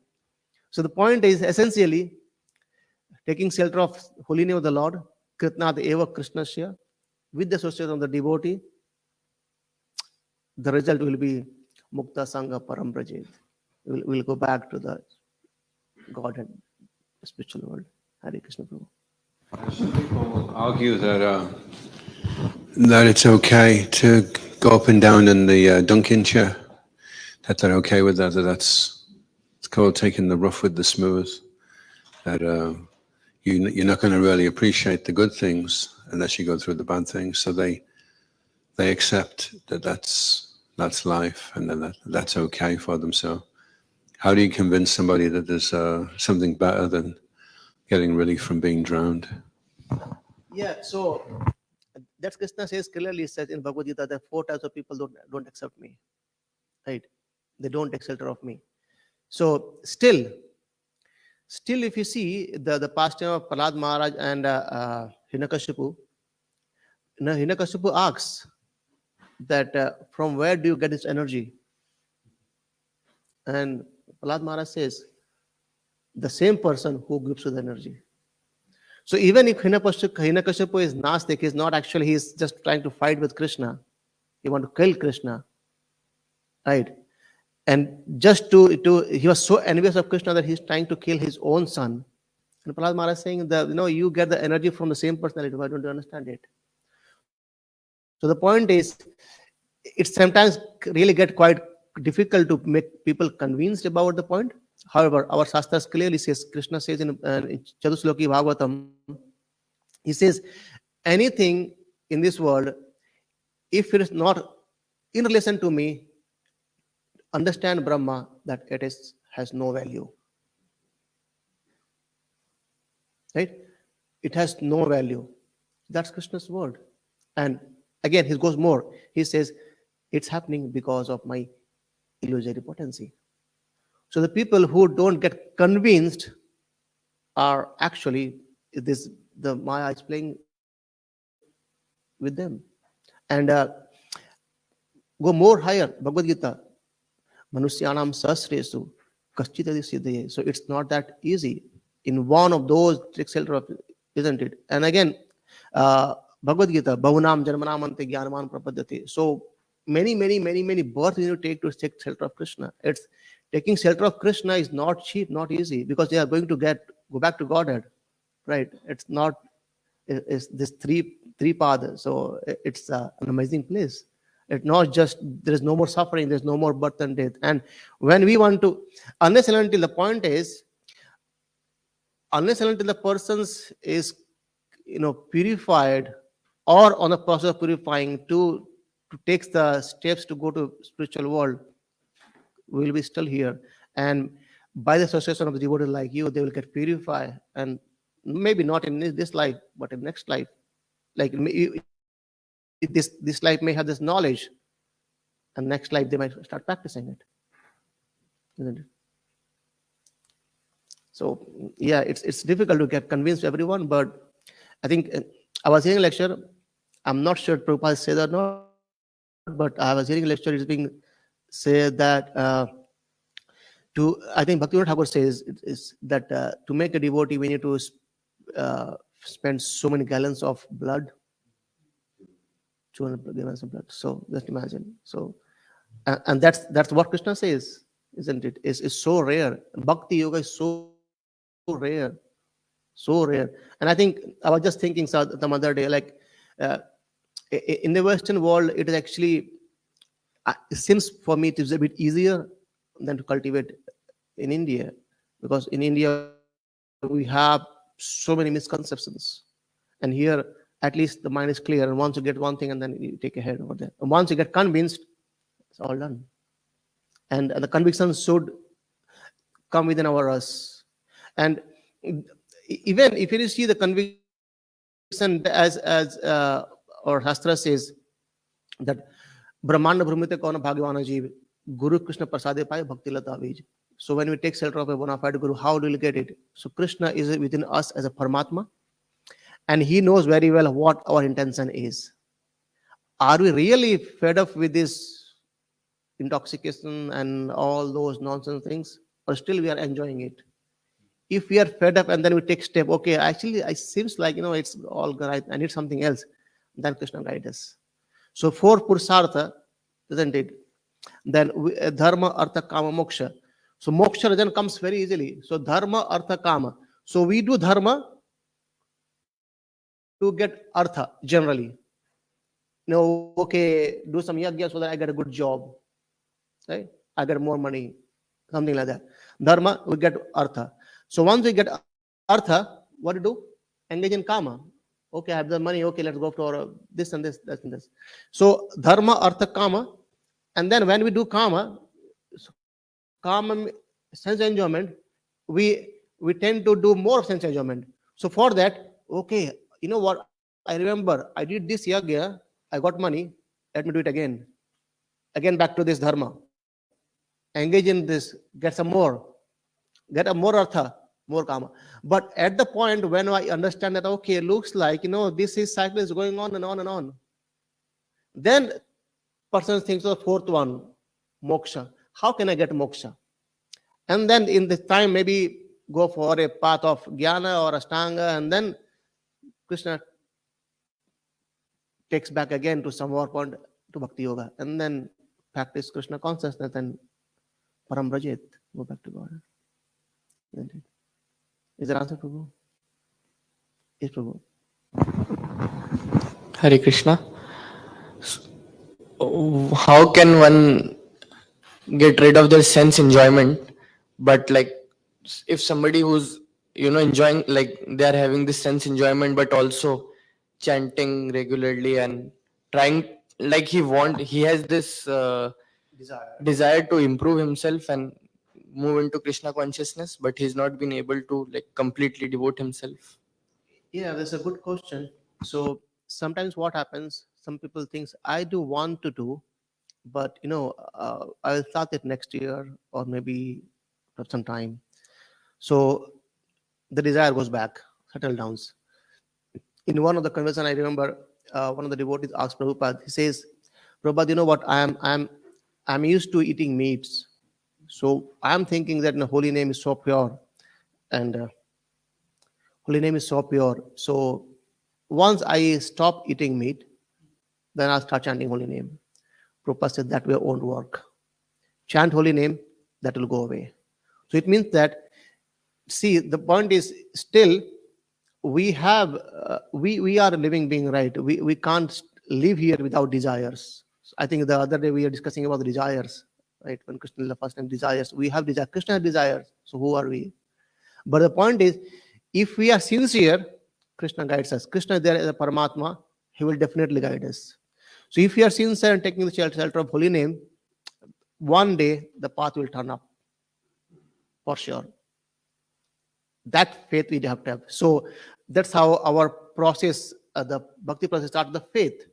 So the point is essentially taking shelter of holy name of the Lord, Kritnad eva Krishnasya, with the association of the devotee. The result will be Mukta Sangha Param Brajit. We'll go back to the Godhead, spiritual world. Hare Krishna Prabhu. Some people argue that it's okay to go up and down in the Dunkin' chair. That they're okay with that. It's called taking the rough with the smooth. That you're not going to really appreciate the good things unless you go through the bad things. So they accept that that's life, and that's okay for them. So how do you convince somebody that there's something better than getting relief from being drowned? Yeah, so that Krishna clearly says in Bhagavad Gita that 4 types of people don't accept me, right? They don't take shelter of me. So still, Still, if you see the pastime of Prahlad Maharaj and Hiranyakashipu, Hiranyakashipu asks that from where do you get this energy? And Prahlad Maharaj says, the same person who gives you the energy. So even if Hiranyakashipu is Nastik, he's just trying to fight with Kṛṣṇa. He wants to kill Kṛṣṇa. Right? And just he was so envious of Kṛṣṇa that he's trying to kill his own son. And Prahlad Maharaj is saying that, you get the energy from the same personality. Why don't you understand it? So the point is, it sometimes really get quite difficult to make people convinced about the point. However, our Shastras clearly says, Kṛṣṇa says in Chatusloki Bhagavatam, he says, anything in this world, if it is not in relation to me, understand Brahma, that it has no value. Right? It has no value. That's Kṛṣṇa's word. And again, he goes more. He says, it's happening because of my illusory potency. So the people who don't get convinced are actually, the Maya is playing with them. And go more higher, Bhagavad Gita, Manusyanam Sahasresu, Kaschitadi Siddhaye. So it's not that easy. In one of those tricks, isn't it? And again, Bhagavad Gita, Bahunam Janmanamante Jnanaman Prapadyate. So many births you take to take shelter of Kṛṣṇa. It's taking shelter of Kṛṣṇa is not cheap, not easy, because they are going to go back to Godhead, right? It's not. It's this three paths. So it's an amazing place. It's not just there is no more suffering, there's no more birth and death. And when we want to, unless and until the point is, unless and until the person is purified or on the process of purifying to take the steps to go to spiritual world, we will be still here. And by the association of the devotee like you, they will get purified, and maybe not in this life, but in next life. Like this life may have this knowledge, and next life they might start practicing it, isn't it? So yeah, it's difficult to get convinced everyone, but I think I was hearing a lecture. I'm not sure Prabhupada said or not, but I was hearing a lecture. It's being said that I think Bhaktivinoda Thakur says is that to make a devotee, we need to spend so many gallons of blood. 200 gallons of blood. So just imagine. So and that's what Kṛṣṇa says, isn't it? Is so rare. Bhakti yoga is so rare. And I think I was just thinking the other day, like in the Western world, it is actually, it seems for me it is a bit easier than to cultivate in India, because in India we have so many misconceptions, and here at least the mind is clear, and once you get one thing and then you take a head over there, and once you get convinced, it's all done. And the conviction should come within us. And even if you see the conviction as or Shastra says that Brahmanda Brahmite Kauna Bhagavana Jeev, Guru Kṛṣṇa Prasade Pai Bhakti Lata Vij. So when we take shelter of a bona fide Guru, how do we get it? So Kṛṣṇa is within us as a Paramatma, and he knows very well what our intention is. Are we really fed up with this intoxication and all those nonsense things, or still we are enjoying it? If we are fed up and then we take step, okay, actually it seems like it's all right, I need something else, then Kṛṣṇa guides us. So for puruṣaḥ, isn't it? Then dharma, artha, kama, moksha. So moksha then comes very easily. So dharma, artha, kama. So we do dharma to get artha generally. Okay, do some yajna so that I get a good job, right? I get more money, something like that. Dharma, we get artha. So once we get artha, what do we do? Engage in kama. Okay, I have the money. Okay, let's go for this and this, that and this. So dharma, artha, kama, and then when we do kama, sense enjoyment, we tend to do more sense enjoyment. So for that, okay, you know what? I remember I did this yajna, I got money. Let me do it again. Again back to this dharma. Engage in this. Get some more. Get a more artha. more karma. But at the point when I understand that, okay, looks like, this is cycle is going on and on and on, then person thinks of the fourth one, moksha. How can I get moksha? And then in this time, maybe go for a path of jnana or ashtanga, and then Krishna takes back again to some more point to bhakti yoga, and then practice Krishna consciousness and param brajet, go back to God. Isn't it? Is that answer, Prabhu? Yes, Prabhu. Hare Krishna. How can one get rid of their sense enjoyment? But like, if somebody who's enjoying, like they are having this sense enjoyment, but also chanting regularly and trying, like he has this desire to improve himself and move into Krishna consciousness, but he's not been able to like completely devote himself. Yeah, that's a good question. So sometimes what happens, some people think I do want to do, but I'll start it next year or maybe some time. So the desire goes back, settle downs. In one of the conversation, I remember one of the devotees asked Prabhupada. He says, "Prabhupada, you know what? I'm used to eating meats, so I'm thinking that the holy name is so pure, and holy name is so pure. So once I stop eating meat, then I'll start chanting holy name." Prabhupada said that way won't work. Chant holy name, that will go away. So it means that, see, the point is still we have we are a living being, right? We can't live here without desires. I think the other day we were discussing about the desires, right? When Krishna the first time desires, we have desire. Krishna has desires. So who are we? But the point is, if we are sincere, Krishna guides us. Krishna is there as a Paramatma. He will definitely guide us. So if we are sincere and taking the shelter of holy name, one day the path will turn up, for sure. That faith we have to have. So that's how our process, the bhakti process starts with the faith.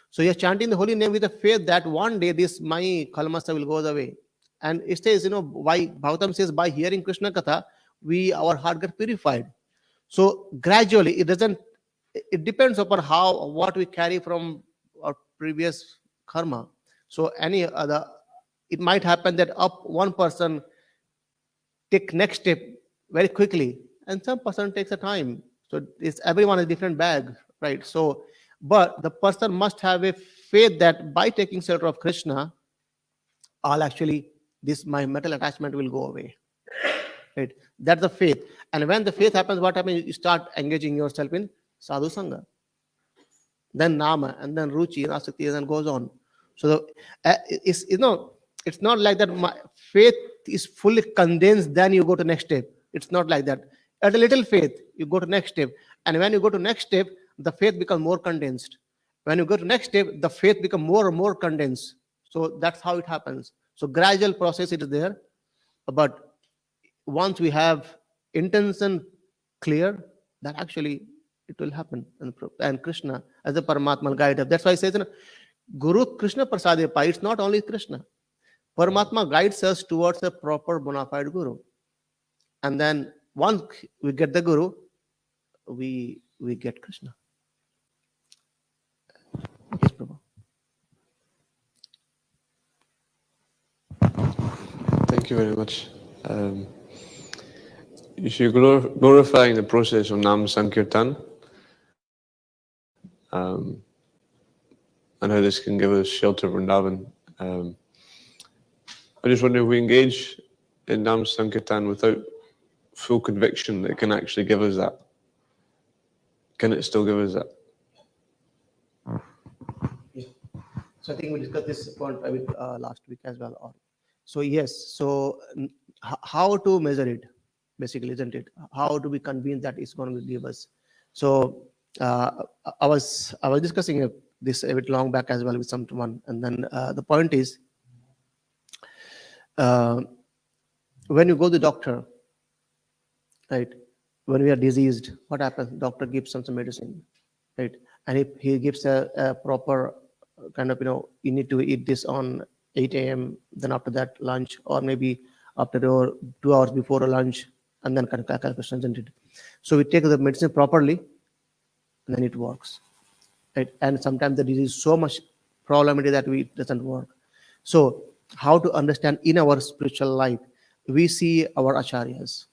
So you're chanting the holy name with the faith that one day this my kalmasa will go away. And it says, why Bhagavatam says by hearing Krishna Katha, our heart gets purified. So gradually, it depends upon what we carry from our previous karma. So it might happen that one person take next step very quickly, and some person takes a time. So everyone is different bag, right? So, but the person must have a faith that by taking shelter of Krishna, my mental attachment will go away. Right? That's the faith. And when the faith happens, what happens? You start engaging yourself in sadhu sangha, then nama, and then ruchi and asakti, and then goes on. So it's not like that. My faith is fully condensed. Then you go to next step. It's not like that. At a little faith, you go to next step, and when you go to next step, the faith becomes more condensed. When you go to next step, the faith becomes more and more condensed. So that's how it happens. So gradual process it is there, but once we have intention clear, that actually it will happen. And Krishna as a Paramatma guide. That's why he says, Guru Krishna Prasadepa, it's not only Krishna. Paramatma guides us towards a proper bona fide Guru. And then once we get the Guru, we get Krishna. Yes, Prabhu. Thank you very much. You should glorifying the process of Nam Sankirtan, and how this can give us shelter from Vrindavan. I just wonder if we engage in Nam Sankirtan without full conviction that it can actually give us that. Can it still give us that? Yeah. So I think we discussed this point last week as well. So yes. So how to measure it, basically, isn't it? How do we convince that it's going to give us? So I was discussing this a bit long back as well with someone, and then the point is, when you go to the doctor, right? When we are diseased, what happens? Doctor gives some medicine, right? And if he gives a proper kind of, you need to eat this on 8 a.m., then after that lunch, or maybe after 2 hours before a lunch, and then Kṛṣṇa, isn't it? So we take the medicine properly, and then it works. Right? And sometimes the disease is so much problemity that it doesn't work. So how to understand in our spiritual life? We see our acharyas.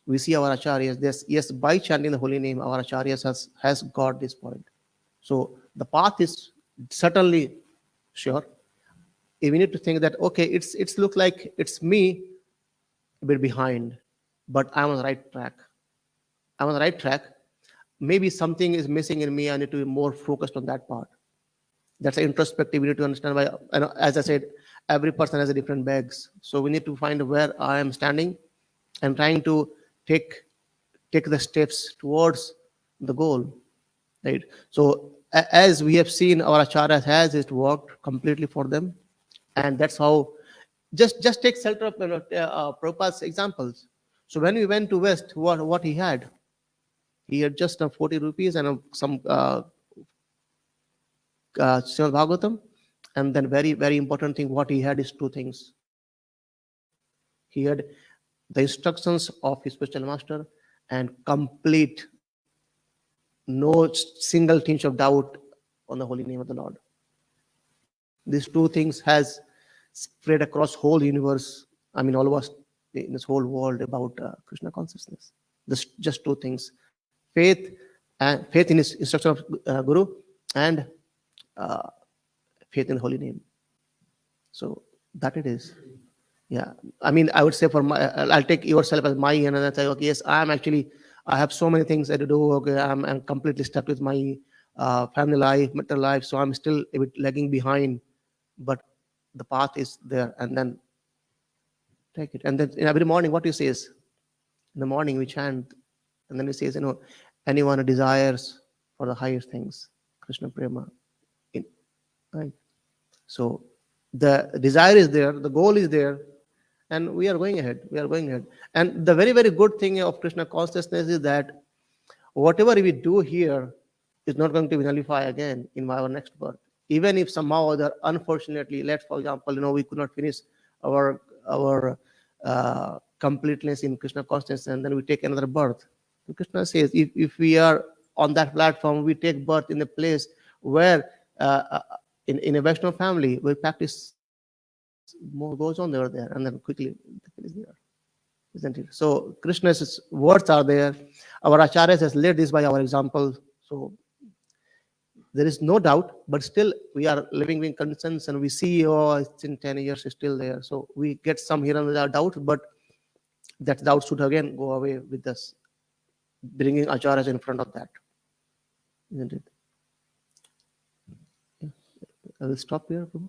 We see our acharyas. Yes, by chanting the holy name, our acharyas has got this point. So the path is certainly sure. We need to think that, okay, it's look like it's me a bit behind, but I'm on the right track. I'm on the right track. Maybe something is missing in me. I need to be more focused on that part. That's introspective. We need to understand why, as I said, every person has a different bags. So we need to find where I am standing and trying to take the steps towards the goal. Right. So as we have seen, our acharyas has it worked completely for them, and that's how. Just take Prabhupada's examples. So when we went to West, what he had? He had just 40 rupees and some Srimad Bhagavatam, and then very, very important thing, what he had is two things. He had the instructions of his spiritual master and complete, no single tinge of doubt on the holy name of the Lord. These two things has spread across whole universe. I mean, all of us in this whole world about Krishna consciousness. This just two things: faith in his instruction of Guru, and faith in holy name. So that it is. Yeah, I mean, I would say I'll take yourself as my yena and say, okay, yes, I have so many things I to do. Okay, I'm completely stuck with my family life, material life, so I'm still a bit lagging behind. But the path is there, and then take it. And then every morning, what you say is, in the morning we chant, and then it says, anyone who desires for the higher things, Krishna Prema. Right? So the desire is there, the goal is there, and we are going ahead. And the very, very good thing of Krishna consciousness is that whatever we do here is not going to be nullified again in our next birth. Even if somehow or other, unfortunately, let's, for example, we could not finish our completeness in Krishna consciousness, and then we take another birth. So Krishna says, if we are on that platform, we take birth in a place where, in a Vaishnava family, where practice more goes on there, and then quickly it is there, isn't it? So Krishna's words are there. Our acharyas has led this by our example. So there is no doubt, but still we are living in conditions, and we see, it's in 10 years, it's still there. So we get some here and there doubt, but that doubt should again go away with us, bringing acharyas in front of that, isn't it? Yeah. I will stop here, Prabhu.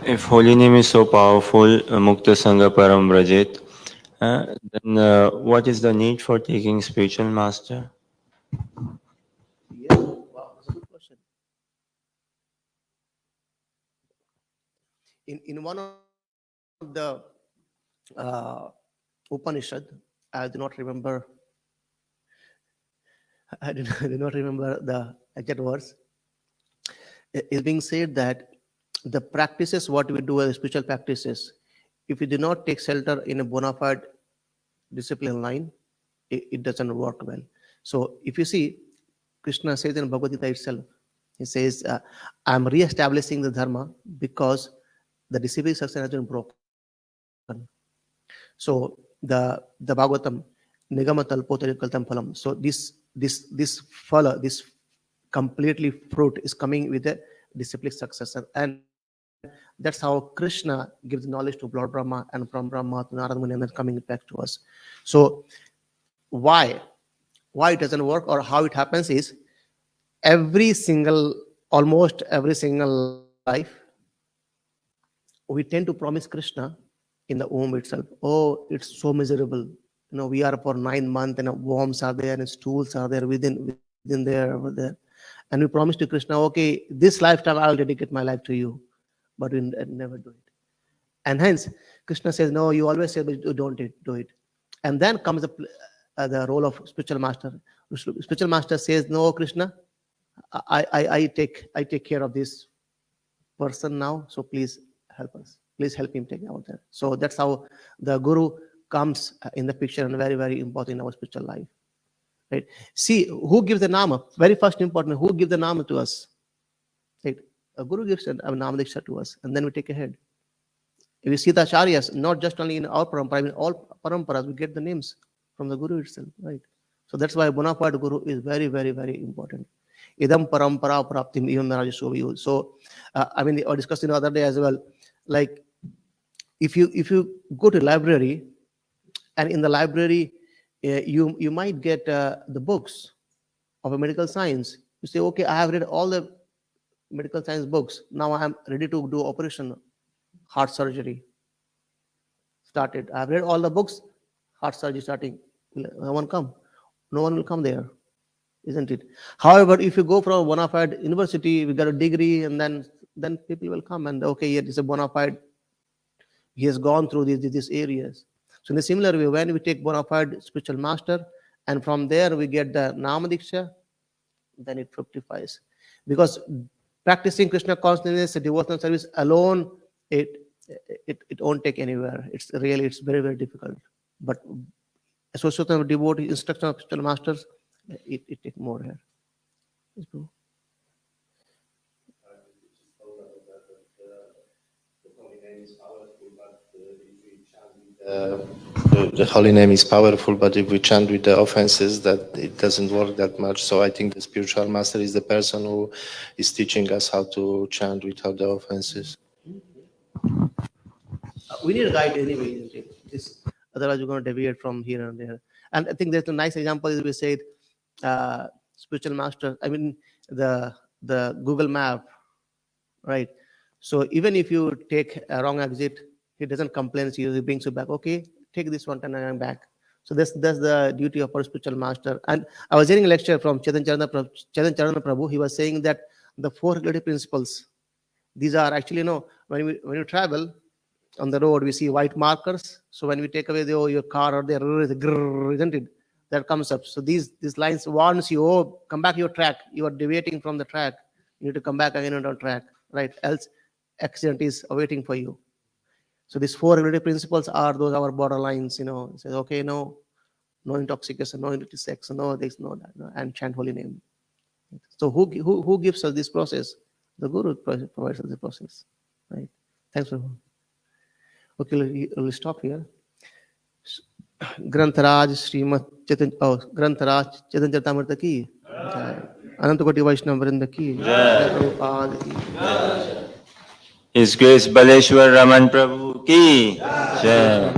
If holy name is so powerful, Mukta Sangha Param Vrajet, then what is the need for taking spiritual master? Yeah, wow, that's a good question. In one of the Upanishad, I do not remember the exact words. It's being said that the practices, what we do as spiritual practices, if we do not take shelter in a bona fide discipline line, it doesn't work well. So if you see, Krishna says in Bhagavad Gita itself, he says, I'm re-establishing the dharma because the discipline structure has been broken. So the Bhagavatam, Nigamatal Potarikaltam Phalam. So this phala, this completely fruit is coming with a disciplic successor, and that's how Krishna gives knowledge to Lord Brahma, and from Brahma to Narada Muni, and then coming back to us. So why it doesn't work, or how it happens is, almost every single life, we tend to promise Krishna in the womb itself. Oh, it's so miserable. We are for 9 months, and worms are there, and stools are there within there, over there. And we promise to Krishna, okay, this lifetime I will dedicate my life to you. But we never do it. And hence, Krishna says, no, you always say, but you don't do it. And then comes the role of spiritual master. Spiritual master says, no, Krishna, I take care of this person now, so please help us. Please help him take out there. So that's how the guru comes in the picture and very, very important in our spiritual life. Right? See, who gives the nama? Very first important, who gives the nama to us? Right? A guru gives a nama diksha to us, and then we take ahead. If you see the acharyas, not just only in our parampara, in all paramparas, we get the names from the guru itself, right? So that's why bona fide guru is very, very, very important. Idam parampara praptim even rājā. So, I mean, I discussed the other day as well. Like, if you go to library, and in the library, you might get the books of a medical science. You say, okay, I have read all the medical science books. Now I am ready to do operation, heart surgery. Started. I have read all the books, heart surgery starting. No one come. No one will come there, isn't it? However, if you go from a bona fide university, we got a degree, and then people will come and okay, yeah, it's a bona fide. He has gone through these areas. So in a similar way, when we take bona fide spiritual master, and from there we get the nama diksha, then it fructifies. Because practicing Kṛṣṇa consciousness, devotional service alone, it won't take anywhere. It's very, very difficult. But association of devotee, instruction of spiritual masters, it takes more here. Yes, bro. The holy name is powerful, but if we chant with the offenses, that it doesn't work that much. So I think the spiritual master is the person who is teaching us how to chant without the offenses. We need a guide anyway, isn't it? Otherwise, we're going to deviate from here and there. And I think there's a nice example is we said, spiritual master, I mean, the Google map, right? So even if you take a wrong exit, he doesn't complain, he brings you back. Okay, take this one, and I'm back. So that's the duty of our spiritual master. And I was hearing a lecture from Chaitanya Charana Prabhu. He was saying that the 4 regulative principles, these are actually, when you travel on the road, we see white markers. So when we take away your car or the grrr, isn't it? That comes up. So these lines warns you, come back your track. You are deviating from the track. You need to come back again on track, right? Else accident is awaiting for you. So these 4 regulative principles are those our borderlines, It says, okay, no intoxication, no illicit sex, no this, no that, and chant holy name. So who gives us this process? The Guru provides us the process, right? Thanks for. Okay, we'll stop here. Grantharaj Srimad Chaitanya Charitamrita ki Ananta Koti Vaishnava Vrinda ki Prabhupada ki. His Grace Baleshwar Raman Prabhu ki Jai.